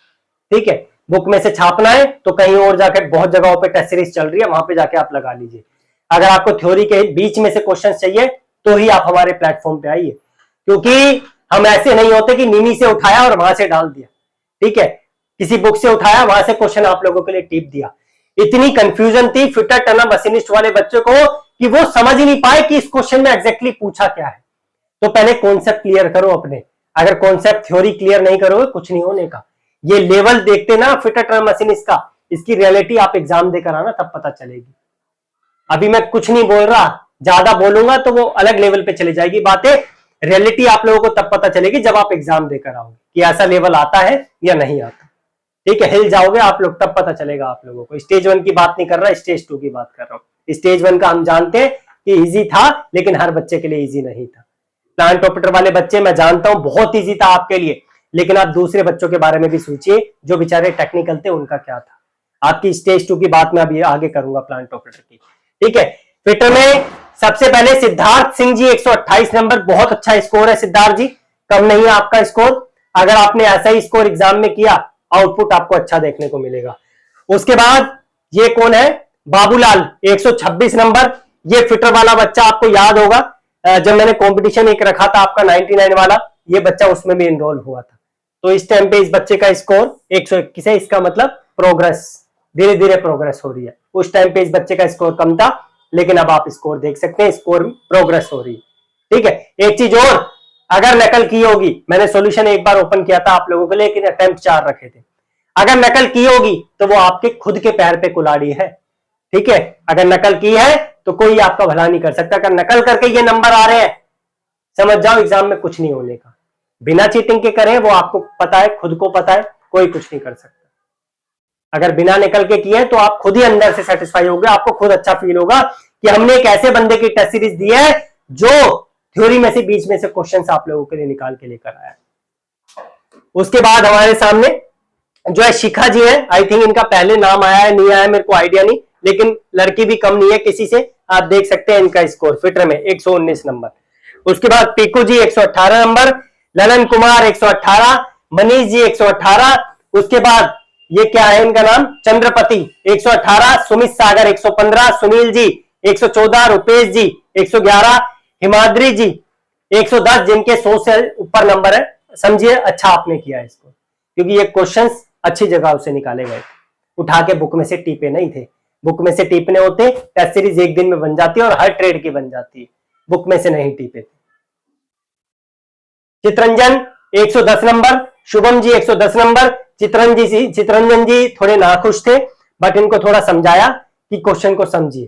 ठीक है। बुक में से छापना है तो कहीं और जाकर, बहुत जगहों पे टेस्ट सीरीज चल रही है, वहां पे जाके आप लगा लीजिए। अगर आपको थ्योरी के बीच में से क्वेश्चन चाहिए तो ही आप हमारे प्लेटफॉर्म पे आइए, क्योंकि हम ऐसे नहीं होते कि नीनी से उठाया और वहां से डाल दिया, ठीक है। किसी बुक से उठाया, वहां से क्वेश्चन आप लोगों के लिए टिप दिया। इतनी कंफ्यूजन थी फिटर टर्नर मशीनिस्ट वाले बच्चों को कि वो समझ ही नहीं पाए कि इस क्वेश्चन में एग्जैक्टली पूछा क्या है। तो पहले कॉन्सेप्ट क्लियर करो अपने। अगर कॉन्सेप्ट थ्योरी क्लियर नहीं करोगे कुछ नहीं होने का। ये लेवल देखते ना फिटर टर्नर मशीनिस्ट का, इसकी रियलिटी आप एग्जाम देकर आना तब पता चलेगी। अभी मैं कुछ नहीं बोल रहा, ज्यादा बोलूंगा तो वो अलग लेवल पे चली जाएगी बातें। रियलिटी आप लोगों को तब पता चलेगी जब आप एग्जाम देकर आओगे कि ऐसा लेवल आता है या नहीं आता, ठीक है। हिल जाओगे आप लोग, तब पता चलेगा आप लोगों को। स्टेज 1 की बात नहीं कर रहा, स्टेज 2 की बात कर रहा हूं। स्टेज 1 का हम जानते हैं कि इजी था, लेकिन हर बच्चे के लिए इजी नहीं था। प्लांट ऑपरेटर वाले बच्चे मैं जानता हूं बहुत इजी था आपके लिए, लेकिन आप दूसरे बच्चों के बारे में भी सोचिए जो बेचारे टेक्निकल थे, उनका क्या था। आपकी स्टेज 2 की बात मैं अभी आगे करूंगा प्लांट ऑपरेटर की, ठीक है। फिटर में सबसे पहले सिद्धार्थ सिंह जी 128 नंबर, बहुत अच्छा स्कोर है सिद्धार्थ जी, कम नहीं है आपका स्कोर। अगर आपने ऐसा ही स्कोर एग्जाम में किया, आउटपुट आपको अच्छा देखने को मिलेगा। उसके बाद ये कौन है, बाबूलाल 126 नंबर। ये फिटर वाला बच्चा आपको याद होगा, जब मैंने कंपटीशन एक रखा था आपका 99 वाला, ये बच्चा उसमें भी इनरोल हुआ था। तो इस टाइम पे इस बच्चे का स्कोर 121 है। इसका मतलब प्रोग्रेस, धीरे धीरे प्रोग्रेस हो रही है। उस टाइम पे इस बच्चे का स्कोर कम था, लेकिन अब आप स्कोर देख सकते हैं, स्कोर प्रोग्रेस हो रही है, ठीक है। एक चीज और, अगर नकल की होगी, मैंने सॉल्यूशन एक बार ओपन किया था आप लोगों के लिए, लेकिन अटेम्प्ट 4 रखे थे। अगर नकल की होगी तो वो आपके खुद के पैर पे कुल्हाड़ी है, ठीक है। अगर नकल की है तो कोई आपका भला नहीं कर सकता। अगर नकल करके ये नंबर आ रहे हैं, समझ जाओ एग्जाम में कुछ नहीं होने का। बिना चीटिंग के करें, वो आपको पता है, खुद को पता है, कोई कुछ नहीं कर सकता। अगर बिना निकल के किए तो आप खुद ही अंदर से सेटिस्फाई होगे, आपको खुद अच्छा फील होगा कि हमने एक ऐसे बंदे की टेस्ट सीरीज दी है जो थ्योरी में से बीच में से क्वेश्चंस आप लोगों के लिए निकाल के लेकर आया। उसके बाद हमारे सामने जो है शिखा जी है, आई थिंक इनका पहले नाम आया है नहीं आया मेरे को आइडिया नहीं, लेकिन लड़की भी कम नहीं है किसी से। आप देख सकते हैं इनका स्कोर फिटर में 119 नंबर। उसके बाद पीकू जी 118 नंबर, ललन कुमार 118, मनीष जी 118। उसके बाद ये क्या है इनका नाम, चंद्रपति 118, सुमित सागर 115, सुनील जी 114, रुपेश जी 111, हिमाद्री जी 110, जिनके 100 से ऊपर नंबर है। समझिए अच्छा आपने किया इसको, क्योंकि ये क्वेश्चंस अच्छी जगह से निकाले गए, उठा के बुक में से टीपे नहीं थे। बुक में से टीपने होते टेस्ट सीरीज एक दिन में बन जाती है और हर ट्रेड की बन जाती है, बुक में से नहीं टीपे थे। Chittaranjan 110 number, Shubham ji 110 number. चित्रंजन जी थोड़े नाखुश थे, बट इनको थोड़ा समझाया कि क्वेश्चन को समझिए,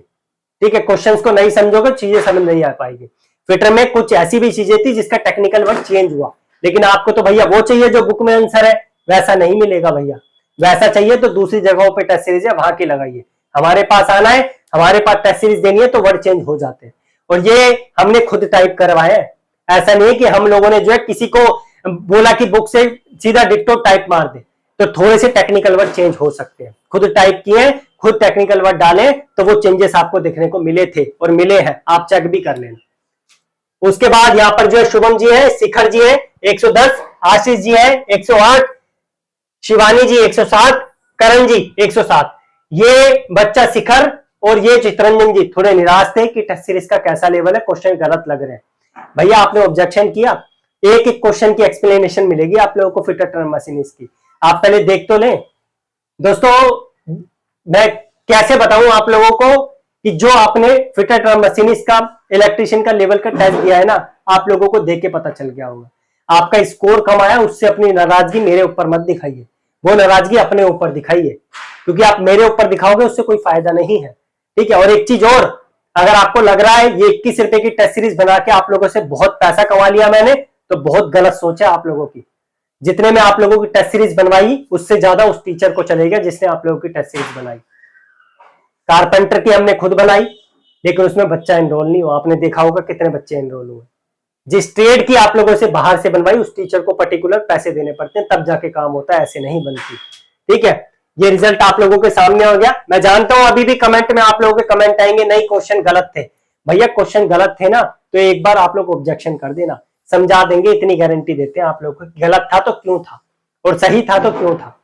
ठीक है। क्वेश्चंस को नहीं समझोगे चीजें समझ नहीं आ पाएगी। फिटर में कुछ ऐसी भी चीजें थी जिसका टेक्निकल वर्ड चेंज हुआ, लेकिन आपको तो भैया वो चाहिए जो बुक में आंसर है, वैसा नहीं मिलेगा भैया। वैसा चाहिए तो दूसरी जगहों पे टेस्ट सीरीज है, वहां की लगाइए। हमारे पास आना है, हमारे पास टेस्ट सीरीज देनी है तो वर्ड चेंज हो जाते हैं, और ये हमने खुद टाइप करवाए हैं। ऐसा नहीं है कि हम लोगों ने जो है किसी को बोला कि बुक से सीधा डिक्टो टाइप मार दे, तो थोड़े से टेक्निकल वर्ड चेंज हो सकते हैं। खुद टाइप किए, खुद टेक्निकल वर्ड डाले तो वो चेंजेस आपको देखने को मिले थे और मिले हैं, आप चेक भी कर लेना। उसके बाद यहाँ पर जो है शुभम जी है, शिखर जी है 110, आशीष जी है 108, शिवानी जी 107, करण जी 107। ये बच्चा शिखर और ये चित्रंजन जी थोड़े निराश थे कि टेस्ट सीरीज का कैसा लेवल है, क्वेश्चन गलत लग रहे हैं। भैया आपने ऑब्जेक्शन किया, एक एक क्वेश्चन की एक्सप्लेनेशन मिलेगी आप लोगों को फिटर टर्नर मशीनिस्ट की, आप पहले देख तो लें। दोस्तों मैं कैसे बताऊं आप लोगों को कि जो आपने फिटर टर्नर मशीनिस्ट का, इलेक्ट्रिशियन का लेवल का टेस्ट दिया है ना, आप लोगों को देख के पता चल गया होगा। आपका स्कोर कम आया, उससे अपनी नाराजगी मेरे ऊपर मत दिखाइए, वो नाराजगी अपने ऊपर दिखाइए, क्योंकि आप मेरे ऊपर दिखाओगे उससे कोई फायदा नहीं है, ठीक है। और एक चीज और, अगर आपको लग रहा है ये 21 रुपए की टेस्ट सीरीज बना के आप लोगों से बहुत पैसा कमा लिया मैंने, तो बहुत गलत सोच है आप लोगों की। जितने में आप लोगों की टेस्ट सीरीज बनवाई उससे ज्यादा उस टीचर को चलेगा जिसने आप लोगों की टेस्ट सीरीज बनाई। कारपेंटर की हमने खुद बनाई, लेकिन उसमें बच्चा एनरोल नहीं हुआ। आपने देखा होगा कितने बच्चे एनरोल हुए। जिस ट्रेड की आप लोगों से बाहर से बनवाई उस टीचर को पर्टिकुलर पैसे देने पड़ते हैं, तब जाके काम होता है, ऐसे नहीं बनती। ठीक है, ये रिजल्ट आप लोगों के सामने हो गया। मैं जानता हूं अभी भी कमेंट में आप लोगों के कमेंट आएंगे, नहीं क्वेश्चन गलत थे। भैया क्वेश्चन गलत थे ना, तो एक बार आप लोग ऑब्जेक्शन कर देना, समझा देंगे, इतनी गारंटी देते हैं आप लोगों को। गलत था तो क्यों था, और सही था तो क्यों था।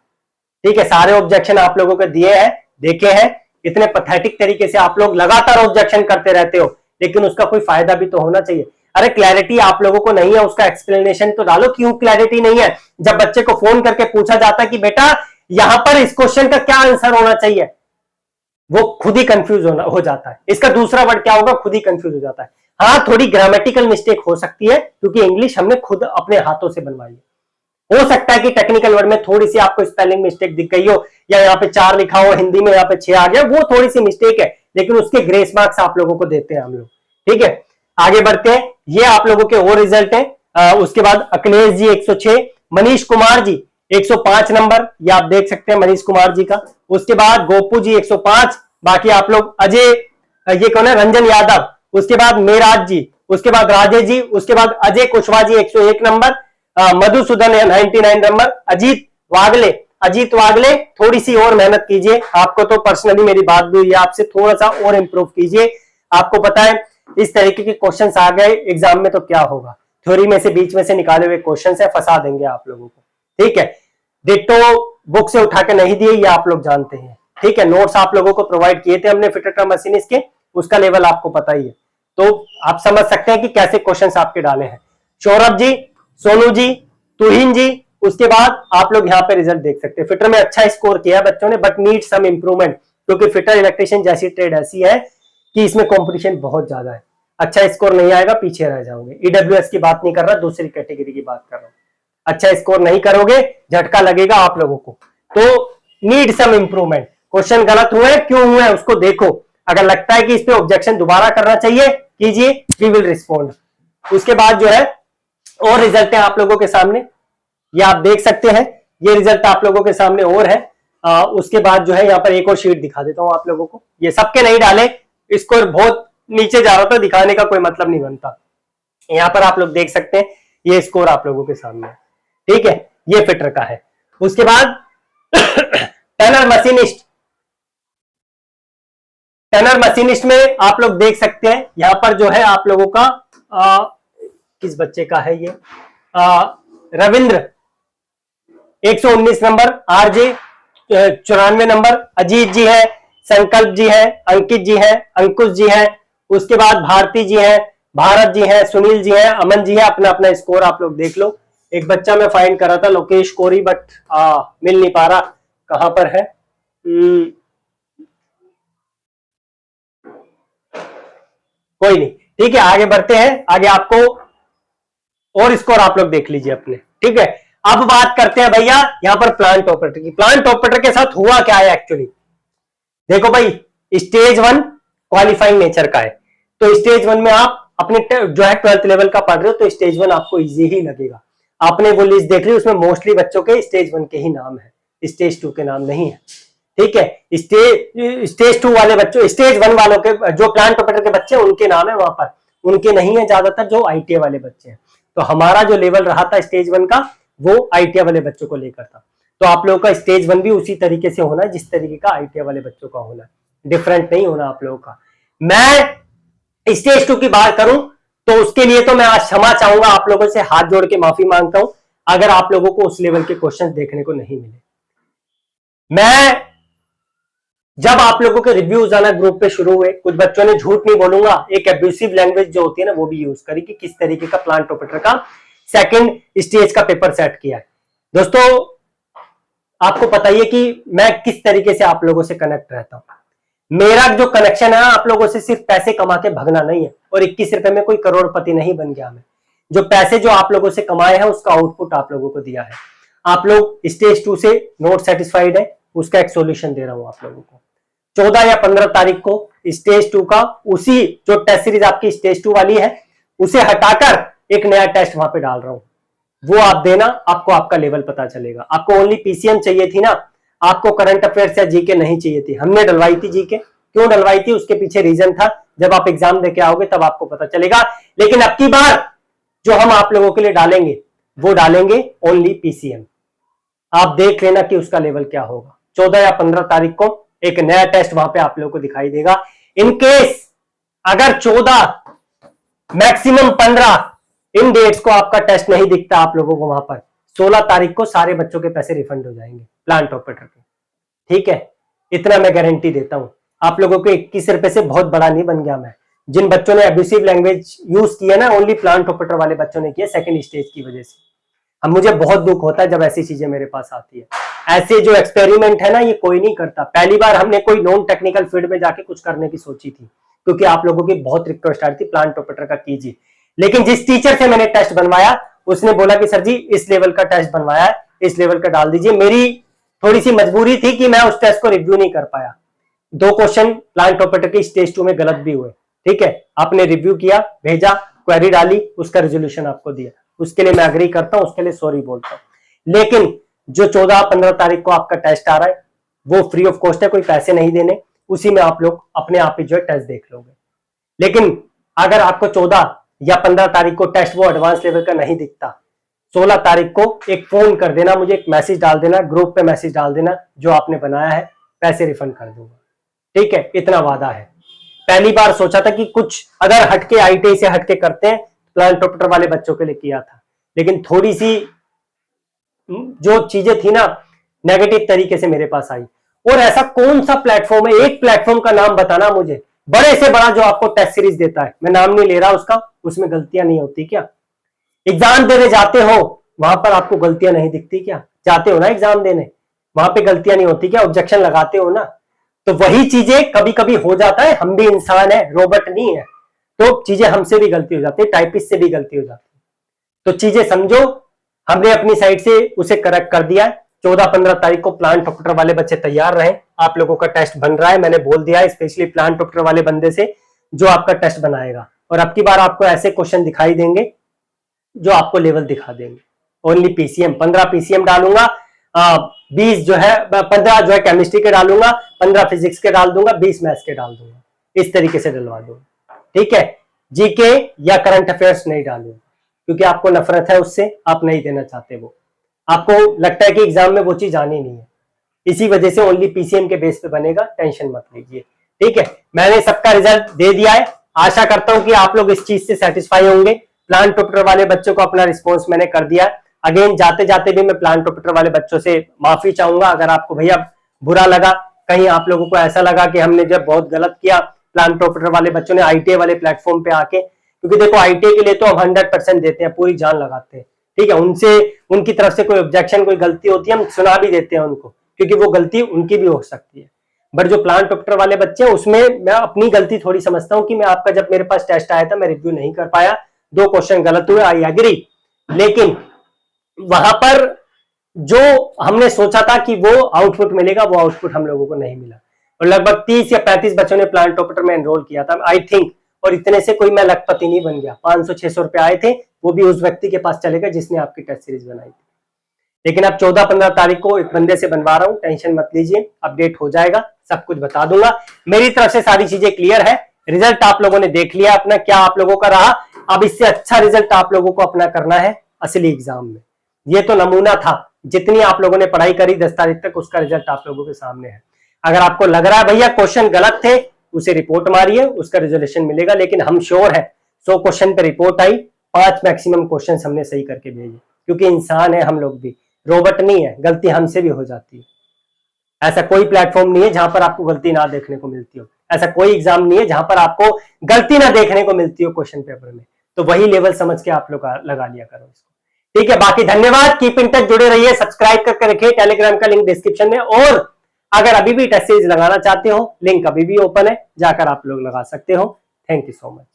ठीक है, सारे ऑब्जेक्शन आप लोगों को दिए हैं, देखे हैं। इतने पैथेटिक तरीके से आप लोग लगातार ऑब्जेक्शन करते रहते हो, लेकिन उसका कोई फायदा भी तो होना चाहिए। अरे क्लैरिटी आप लोगों को नहीं है, उसका एक्सप्लेनेशन तो डालो, क्यों क्लैरिटी नहीं है। जब बच्चे को फोन करके पूछा जाता है कि बेटा यहां पर इस क्वेश्चन का क्या आंसर होना चाहिए, वो खुद ही कंफ्यूज हो जाता है। इसका दूसरा वर्ड क्या होगा, खुद ही कंफ्यूज हो जाता है। हाँ, थोड़ी ग्रामेटिकल मिस्टेक हो सकती है, क्योंकि इंग्लिश हमने खुद अपने हाथों से बनवाई है। हो सकता है कि टेक्निकल वर्ड में थोड़ी सी आपको स्पेलिंग मिस्टेक दिख गई हो, या यहाँ पे 4 लिखा हो, हिंदी में यहाँ पे 6 आ गया, वो थोड़ी सी मिस्टेक है, लेकिन उसके ग्रेस मार्क्स आप लोगों को देते हैं हम लोग। ठीक है, आगे बढ़ते हैं। ये आप लोगों के और रिजल्ट है। उसके बाद अखिलेश जी 106, मनीष कुमार जी 105 नंबर, ये आप देख सकते हैं मनीष कुमार जी का। उसके बाद गोपू जी 105, बाकी आप लोग अजय, ये कौन है, रंजन यादव। उसके बाद मेराज जी, उसके बाद राजेश जी, उसके बाद अजय कुशवाहा जी 101 नंबर, मधुसूदन 99 नंबर, अजीत वागले थोड़ी सी और मेहनत कीजिए। आपको तो पर्सनली मेरी बात भी हुई है आपसे, थोड़ा सा और इंप्रूव कीजिए। आपको पता है इस तरीके के क्वेश्चंस आ गए एग्जाम में तो क्या होगा, थ्योरी में से बीच में से निकाले हुए क्वेश्चंस है, फंसा देंगे आप लोगों को। ठीक है, डिट्टो बुक से उठा के नहीं दिए, ये आप लोग जानते हैं। ठीक है, नोट्स आप लोगों को प्रोवाइड किए थे हमने फिटर ट्रम मशीनिस्ट के, उसका लेवल आपको पता ही है, तो आप समझ सकते हैं कि कैसे क्वेश्चंस आपके डाले हैं। सौरभ जी, सोनू जी, तुहिन जी, उसके बाद आप लोग यहाँ पे रिजल्ट देख सकते हैं। फिटर में अच्छा स्कोर किया बच्चों ने, बट नीड सम इंप्रूवमेंट, क्योंकि फिटर इलेक्ट्रिशियन जैसी ट्रेड ऐसी है कि इसमें कंपटीशन बहुत ज्यादा है। अच्छा स्कोर नहीं आएगा, पीछे रह जाओगे। ईडब्ल्यूएस की बात नहीं कर रहा, दूसरी कैटेगरी की बात कर रहा हूं। अच्छा स्कोर नहीं करोगे, झटका लगेगा आप लोगों को, तो नीड सम इंप्रूवमेंट। क्वेश्चन गलत हुए, क्यों हुए उसको देखो। अगर लगता है कि इस पे ऑब्जेक्शन दोबारा करना चाहिए, कीजिए, वी विल रिस्पॉन्ड। उसके बाद जो है और रिजल्ट है आप लोगों के सामने, ये आप देख सकते हैं। ये रिजल्ट आप लोगों के सामने और है। उसके बाद जो है यहाँ पर एक और शीट दिखा देता हूं आप लोगों को। ये सबके नहीं डाले, स्कोर बहुत नीचे जा रहा था, दिखाने का कोई मतलब नहीं बनता। यहाँ पर आप लोग देख सकते हैं, ये स्कोर आप लोगों के सामने है। ठीक है, ये फिटर का है। उसके बाद टनर मशीनिस्ट, टनर मशीनिस्ट में आप लोग देख सकते हैं यहाँ पर जो है आप लोगों का किस बच्चे का है ये, रविंद्र 119 नंबर, आरजे 94 नंबर, अजीत जी है, संकल्प जी है, अंकित जी है, अंकुश जी है, उसके बाद भारती जी है, भारत जी है, सुनील जी है, अमन जी है। अपना अपना स्कोर आप लोग देख लो। एक बच्चा मैं फाइंड कर रहा था, लोकेश कोरी, बट मिल नहीं पा रहा, कहां पर है। कोई नहीं, ठीक है, आगे बढ़ते हैं। आगे आपको और स्कोर आप लोग देख लीजिए अपने। ठीक है, अब बात करते हैं भैया यहाँ पर प्लांट ऑपरेटर की। प्लांट ऑपरेटर के साथ हुआ क्या है एक्चुअली, देखो भाई, स्टेज 1 क्वालिफाइंग नेचर का है, तो स्टेज 1 में आप अपने जो है 12th लेवल का पढ़ रहे हो, तो स्टेज 1 आपको इजी ही लगेगा। आपने वो लिस्ट देख ली, उसमें मोस्टली बच्चों के स्टेज 1 के ही नाम है, स्टेज 2 के नाम नहीं है। ठीक है, स्टेज 2 वाले बच्चों, स्टेज 1 वालों के जो प्लांट ऑपरेटर के बच्चे उनके नाम है वहां पर, उनके नहीं है ज्यादातर, जो आईटीआई वाले बच्चे हैं। तो हमारा जो लेवल रहा था स्टेज 1 का, वो आईटीआई वाले बच्चों को लेकर था। तो आप लोगों का स्टेज 1 भी उसी तरीके से होना है जिस तरीके का आईटीआई वाले बच्चों का होना है, डिफरेंट नहीं होना आप लोगों का। मैं स्टेज 2 की बात करूं तो उसके लिए तो मैं आज क्षमा चाहूंगा आप लोगों से, हाथ जोड़ के माफी मांगता हूं अगर आप लोगों को उस लेवल के क्वेश्चन देखने को नहीं मिले। मैं जब आप लोगों के रिव्यूज आना ग्रुप पे शुरू हुए, कुछ बच्चों ने, झूठ नहीं बोलूंगा, एक एब्यूसिव लैंग्वेज जो होती है ना वो भी यूज करी कि किस तरीके का प्लांट ऑपरेटर का सेकंड स्टेज का पेपर सेट किया है। दोस्तों आपको पता ही है कि मैं किस तरीके से आप लोगों से कनेक्ट रहता हूं। मेरा जो कनेक्शन है आप लोगों से सिर्फ पैसे कमा के भगना नहीं है, और 21 रुपए में कोई करोड़पति नहीं बन गया मैं। जो पैसे जो आप लोगों से कमाए हैं उसका आउटपुट आप लोगों को दिया है। आप लोग स्टेज 2 से नॉट सेटिस्फाइड है, उसका एक सॉल्यूशन दे रहा हूं आप लोगों को। 14 या 15 तारीख को स्टेज 2 का, उसी जो टेस्ट सीरीज आपकी स्टेज 2 वाली है, उसे हटाकर एक नया टेस्ट वहां पे डाल रहा हूं। वो आप देना, आपको आपका लेवल पता चलेगा। आपको ओनली पीसीएम चाहिए थी ना, आपको करंट अफेयर्स या जीके नहीं चाहिए थी। हमने डलवाई थी जीके, क्यों डलवाई थी उसके पीछे रीजन था, जब आप एग्जाम देके आओगे तब आपको पता चलेगा। लेकिन अब की बार जो हम आप लोगों के लिए डालेंगे वो डालेंगे ओनली पीसीएम। आप देख लेना कि उसका लेवल क्या होगा। 14 या 15 तारीख को एक नया टेस्ट वहां पे आप लोगों को दिखाई देगा। इनकेस अगर 14 मैक्सिमम 15 इन डेट्स को आपका टेस्ट नहीं दिखता आप लोगों को वहां पर, 16 तारीख को सारे बच्चों के पैसे रिफंड हो जाएंगे प्लांट ऑपरेटर के। ठीक है, इतना मैं गारंटी देता हूं आप लोगों को। 21 रुपए से बहुत बड़ा नहीं बन गया मैं। जिन बच्चों ने अब्यूसिव लैंग्वेज यूज किया ना, ओनली प्लांट ऑपरेटर वाले बच्चों ने किया सेकंड स्टेज की वजह से। अब मुझे बहुत दुख होता है जब ऐसी चीजें मेरे पास आती है। ऐसे जो एक्सपेरिमेंट है ना, ये कोई नहीं करता। पहली बार हमने कोई नॉन टेक्निकल फील्ड में जाके कुछ करने की सोची थी, क्योंकि आप लोगों की बहुत रिक्वेस्ट आ रही थी प्लांट ऑपरेटर का कीजिए। लेकिन जिस टीचर से मैंने टेस्ट बनवाया उसने बोला कि सर जी इस लेवल का टेस्ट बनवाया है, इस लेवल का डाल दीजिए। मेरी थोड़ी सी मजबूरी थी कि मैं उस टेस्ट को रिव्यू नहीं कर पाया। 2 क्वेश्चन प्लांट ऑपरेटर की स्टेज 2 में गलत भी हुए। ठीक है, आपने रिव्यू किया, भेजा, क्वेरी डाली, उसका रेजोल्यूशन आपको दिया, उसके लिए मैं एग्री करता हूं, उसके लिए सॉरी बोलता हूं। लेकिन जो 14-15 तारीख को आपका टेस्ट आ रहा है वो फ्री ऑफ कॉस्ट है, कोई पैसे नहीं देने। उसी में आप लोग अपने आप ही जो है टेस्ट देख लोगे। लेकिन अगर आपको 14 या 15 तारीख को टेस्ट वो एडवांस लेवल का नहीं दिखता, 16 तारीख को एक फोन कर देना मुझे, एक मैसेज डाल देना, ग्रुप पे मैसेज डाल देना, जो आपने बनाया है पैसे रिफंड कर दूंगा। ठीक है, इतना वादा है। पहली बार सोचा था कि कुछ अगर हटके आईटीआई से हटके करते हैं, प्लांट ऑपरेटर वाले बच्चों के लिए किया था, लेकिन थोड़ी सी जो चीजें थी ना नेगेटिव तरीके से मेरे पास आई। और ऐसा कौन सा प्लेटफॉर्म है, एक प्लेटफॉर्म का नाम बताना मुझे, बड़े से बड़ा जो आपको टेस्ट सीरीज देता है, मैं नाम नहीं ले रहा उसका, उसमें गलतियां नहीं होती क्या? एग्जाम देने जाते हो वहां पर आपको गलतियां नहीं दिखती क्या? जाते हो ना एग्जाम देने, वहां पे गलतियां नहीं होती क्या? ऑब्जेक्शन लगाते हो ना? तो वही चीजें कभी कभी हो जाता है, हम भी इंसान है, रोबोट नहीं है, तो चीजें हमसे भी गलती हो जाती है, टाइपिस्ट से भी गलती हो जाती है। तो चीजें समझो, हमने अपनी साइड से उसे करेक्ट कर दिया। 14-15 तारीख को प्लांट ऑपरेटर वाले बच्चे तैयार रहे, आप लोगों का टेस्ट बन रहा है, मैंने बोल दिया है स्पेशली प्लांट ऑपरेटर वाले बंदे से जो आपका टेस्ट बनाएगा। और अब की बार आपको ऐसे क्वेश्चन दिखाई देंगे जो आपको लेवल दिखा देंगे। ओनली पीसीएम 15 पीसीएम डालूंगा, 20 जो है 15 जो है केमिस्ट्री के डालूंगा, 15 फिजिक्स के डाल दूंगा, 20 मैथ्स के डाल दूंगा, इस तरीके से डलवा दूंगा। ठीक है, जीके या करंट अफेयर्स नहीं डालूंगा क्योंकि आपको नफरत है उससे, आप नहीं देना चाहते, वो आपको लगता है कि एग्जाम में वो चीज आनी नहीं है, इसी वजह से ओनली पीसीएम के बेस पे बनेगा, टेंशन मत लीजिए। ठीक है, मैंने सबका रिजल्ट दे दिया है, आशा करता हूं कि आप लोग इस चीज से सेटिस्फाई होंगे। प्लांट ऑपरेटर वाले बच्चों को अपना रिस्पॉन्स मैंने कर दिया। अगेन जाते जाते भी मैं प्लांट ऑपरेटर वाले बच्चों से माफी चाहूंगा अगर आपको भैया बुरा लगा, कहीं आप लोगों को ऐसा लगा कि हमने जब बहुत गलत किया प्लांट ऑपरेटर वाले बच्चों ने आईटीआई वाले प्लेटफॉर्म पे आके, क्योंकि देखो आईटीआई के लिए तो हम 100% देते हैं, पूरी जान लगाते हैं। ठीक है, उनसे उनकी तरफ से कोई ऑब्जेक्शन कोई गलती होती है हम सुना भी देते हैं उनको, क्योंकि वो गलती उनकी भी हो सकती है। बट जो प्लांट ऑपरेटर वाले बच्चे हैं उसमें मैं अपनी गलती थोड़ी समझता हूं कि मैं आपका जब मेरे पास टेस्ट आया था मैं रिव्यू नहीं कर पाया, 2 क्वेश्चन गलत हुए, आई एग्री। लेकिन वहां पर जो हमने सोचा था कि वो आउटपुट मिलेगा वो आउटपुट हम लोगों को नहीं मिला। और लगभग 30 या 35 बच्चों ने प्लांट ऑपरेटर में एनरोल किया था आई थिंक, और इतने से कोई मैं लखपति नहीं बन गया। 500-600 रुपए आए थे, वो भी उस व्यक्ति के पास चले गए जिसने आपकी टेस्ट सीरीज बनाई थी। लेकिन अब 14-15 तारीख को एक बंदे से बनवा रहा हूं, टेंशन मत लीजिए, अपडेट हो जाएगा, सब कुछ बता दूंगा। मेरी तरफ से सारी चीजें क्लियर है। रिजल्ट आप लोगों ने देख लिया अपना, क्या आप लोगों का रहा। अब इससे अच्छा रिजल्ट आप लोगों को अपना करना है असली एग्जाम में। ये तो नमूना था, जितनी आप लोगों ने पढ़ाई करी 10 तारीख तक, उसका रिजल्ट आप लोगों के सामने है। अगर आपको लग रहा है भैया क्वेश्चन गलत थे, उसे रिपोर्ट मारिए, उसका रिजोल्यूशन मिलेगा। लेकिन हम श्योर है 100 क्वेश्चन पे रिपोर्ट आई, 5 मैक्सिमम क्वेश्चन हमने सही करके भेजे, क्योंकि इंसान है हम लोग भी, रोबोट नहीं है, गलती हमसे भी हो जाती है। ऐसा कोई प्लेटफॉर्म नहीं है जहां पर आपको गलती ना देखने को मिलती हो, ऐसा कोई एग्जाम नहीं है जहां पर आपको गलती ना देखने को मिलती हो क्वेश्चन पेपर में। तो वही लेवल समझ के आप लोग लगा लिया करो इसको। ठीक है, बाकी धन्यवाद, कीप इन टच, जुड़े रहिए, सब्सक्राइब करके रखिए, टेलीग्राम का लिंक डिस्क्रिप्शन में। और अगर अभी भी टेस्ट सीरीज लगाना चाहते हो, लिंक अभी भी ओपन है, जाकर आप लोग लगा सकते हो। Thank you so much.